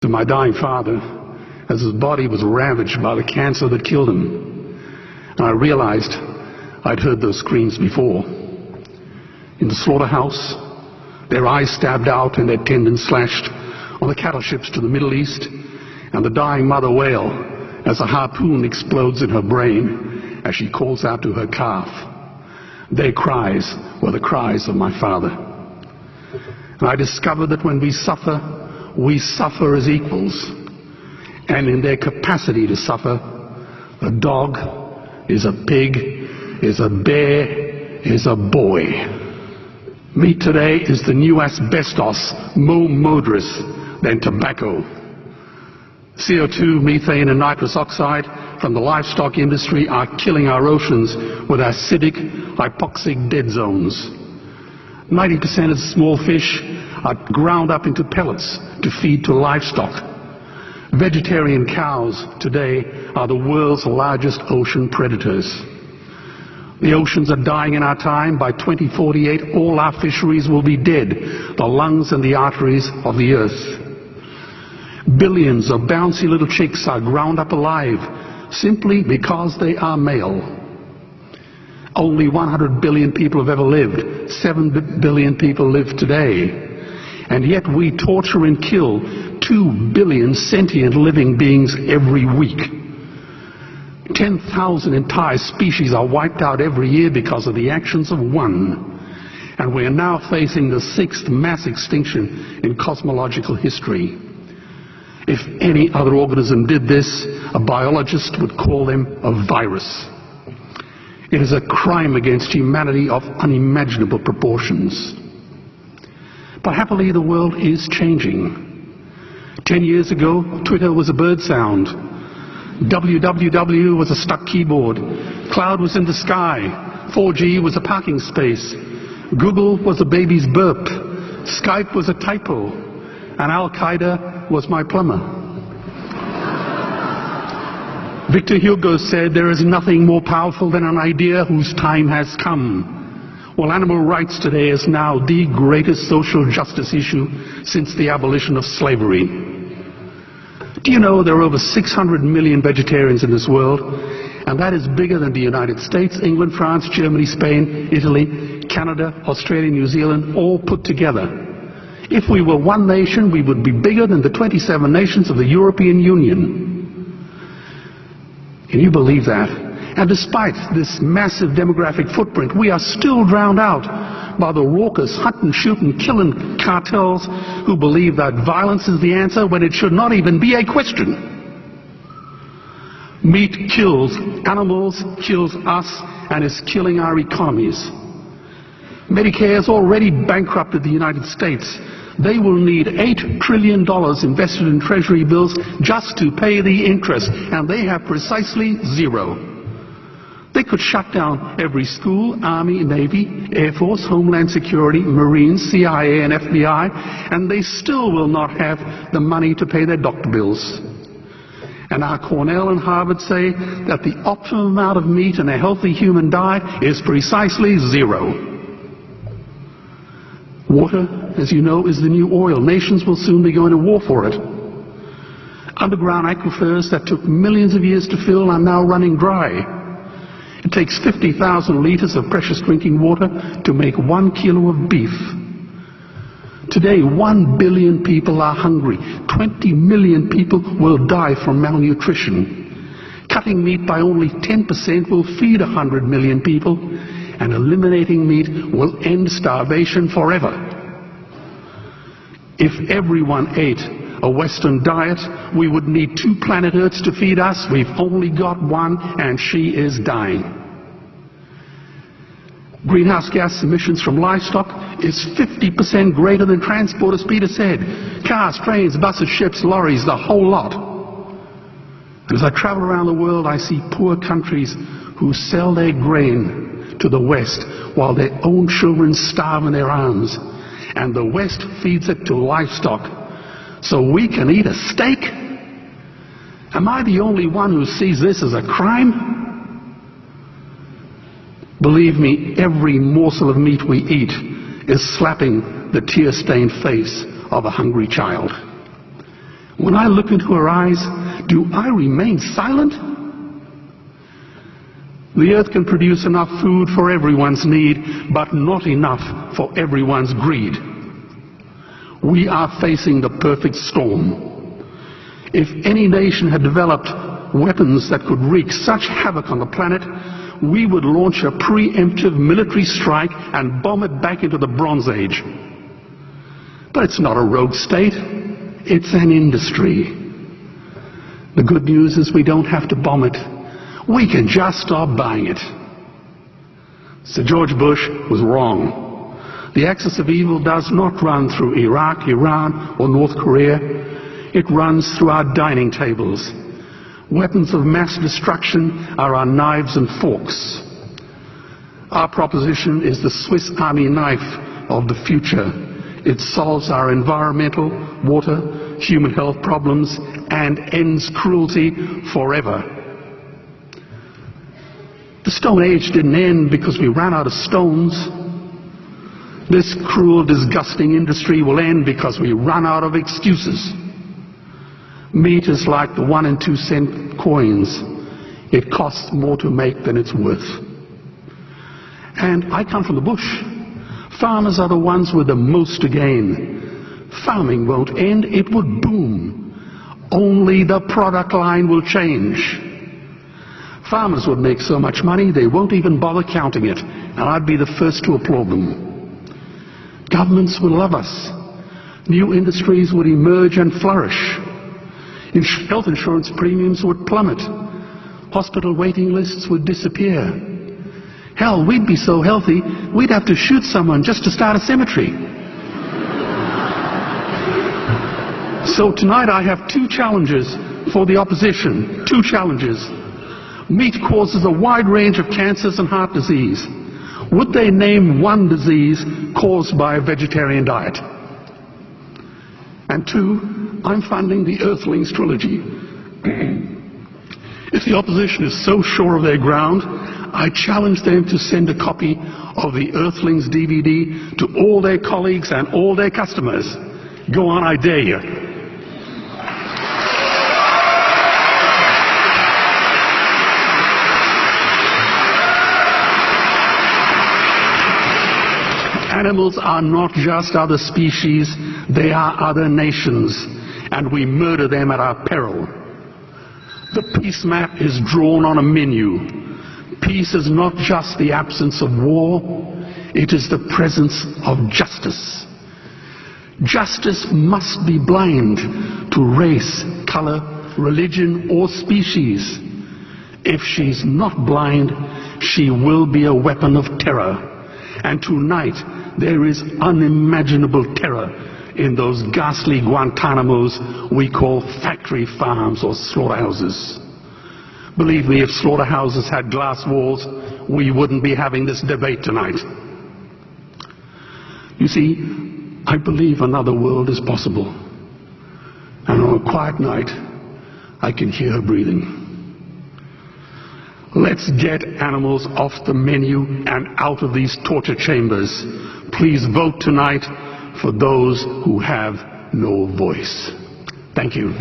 to my dying father as his body was ravaged by the cancer that killed him. And I realized I'd heard those screams before. In the slaughterhouse, their eyes stabbed out and their tendons slashed on the cattle ships to the Middle East, and the dying mother wail as a harpoon explodes in her brain as she calls out to her calf. Their cries were the cries of my father. And I discovered that when we suffer as equals. And in their capacity to suffer, a dog is a pig, is a bear, is a boy. Meat today is the new asbestos, more murderous than tobacco. CO2, methane and nitrous oxide from the livestock industry are killing our oceans with acidic, hypoxic dead zones. 90% of small fish are ground up into pellets to feed to livestock. Vegetarian cows today are the world's largest ocean predators. The oceans are dying in our time. By 2048, all our fisheries will be dead, the lungs and the arteries of the earth. Billions of bouncy little chicks are ground up alive simply because they are male. Only 100 billion people have ever lived. 7 billion people live today. And yet we torture and kill 2 billion sentient living beings every week. 10,000 entire species are wiped out every year because of the actions of one. And we are now facing the 6th mass extinction in cosmological history. If any other organism did this, a biologist would call them a virus. It is a crime against humanity of unimaginable proportions. But happily, the world is changing. 10 years ago, Twitter was a bird sound. www was a stuck keyboard. Cloud was in the sky. 4G was a parking space. Google was a baby's burp. Skype was a typo. And Al-Qaeda was my plumber. Victor Hugo said, "There is nothing more powerful than an idea whose time has come." Well, animal rights today is now the greatest social justice issue since the abolition of slavery. Do you know there are over 600 million vegetarians in this world? And that is bigger than the United States, England, France, Germany, Spain, Italy, Canada, Australia, New Zealand, all put together. If we were one nation, we would be bigger than the 27 nations of the European Union. Can you believe that? And despite this massive demographic footprint, we are still drowned out by the raucous hunting, shooting, killing cartels who believe that violence is the answer when it should not even be a question. Meat kills animals, kills us, and is killing our economies. Medicare has already bankrupted the United States. They will need $8 trillion invested in treasury bills just to pay the interest, and they have precisely zero. They could shut down every school, Army, Navy, Air Force, Homeland Security, Marines, CIA, and FBI, and they still will not have the money to pay their doctor bills. And our Cornell and Harvard say that the optimum amount of meat in a healthy human diet is precisely zero. Water, as you know, is the new oil. Nations will soon be going to war for it. Underground aquifers that took millions of years to fill are now running dry. It takes 50,000 liters of precious drinking water to make 1 kilo of beef. Today, 1 billion people are hungry. 20 million people will die from malnutrition. Cutting meat by only 10% will feed 100 million people, and eliminating meat will end starvation forever. If everyone ate a Western diet, we would need 2 planet Earths to feed us. We've only got one, and she is dying. Greenhouse gas emissions from livestock is 50% greater than transport, as Peter said. Cars, trains, buses, ships, lorries, the whole lot. And as I travel around the world, I see poor countries who sell their grain to the West while their own children starve in their arms. And the West feeds it to livestock so we can eat a steak? Am I the only one who sees this as a crime? Believe me, every morsel of meat we eat is slapping the tear-stained face of a hungry child. When I look into her eyes, do I remain silent? The earth can produce enough food for everyone's need, but not enough for everyone's greed. We are facing the perfect storm. If any nation had developed weapons that could wreak such havoc on the planet, we would launch a preemptive military strike and bomb it back into the Bronze Age. But it's not a rogue state, it's an industry. The good news is we don't have to bomb it. We can just stop buying it. Sir George Bush was wrong. The axis of evil does not run through Iraq, Iran, or North Korea. It runs through our dining tables. Weapons of mass destruction are our knives and forks. Our proposition is the Swiss Army knife of the future. It solves our environmental, water, human health problems and ends cruelty forever. The Stone Age didn't end because we ran out of stones. This cruel, disgusting industry will end because we run out of excuses. Meat is like the 1 and 2 cent coins. It costs more to make than it's worth. And I come from the bush. Farmers are the ones with the most to gain. Farming won't end, it would boom. Only the product line will change. Farmers would make so much money they won't even bother counting it, and I'd be the first to applaud them. Governments would love us. New industries would emerge and flourish. Health insurance premiums would plummet. Hospital waiting lists would disappear. Hell, we'd be so healthy, we'd have to shoot someone just to start a cemetery. So tonight I have 2 challenges for the opposition. 2 challenges. Meat causes a wide range of cancers and heart disease. Would they name one disease caused by a vegetarian diet? And 2, I'm funding the Earthlings trilogy. If the opposition is so sure of their ground, I challenge them to send a copy of the Earthlings DVD to all their colleagues and all their customers. Go on, I dare you. Animals are not just other species, they are other nations, and we murder them at our peril. The peace map is drawn on a menu. Peace is not just the absence of war, it is the presence of justice. Justice must be blind to race, color, religion, or species. If she's not blind, she will be a weapon of terror. And tonight, there is unimaginable terror in those ghastly Guantanamos we call factory farms or slaughterhouses. Believe me, if slaughterhouses had glass walls, we wouldn't be having this debate tonight. You see, I believe another world is possible. And on a quiet night, I can hear her breathing. Let's get animals off the menu and out of these torture chambers. Please vote tonight for those who have no voice. Thank you.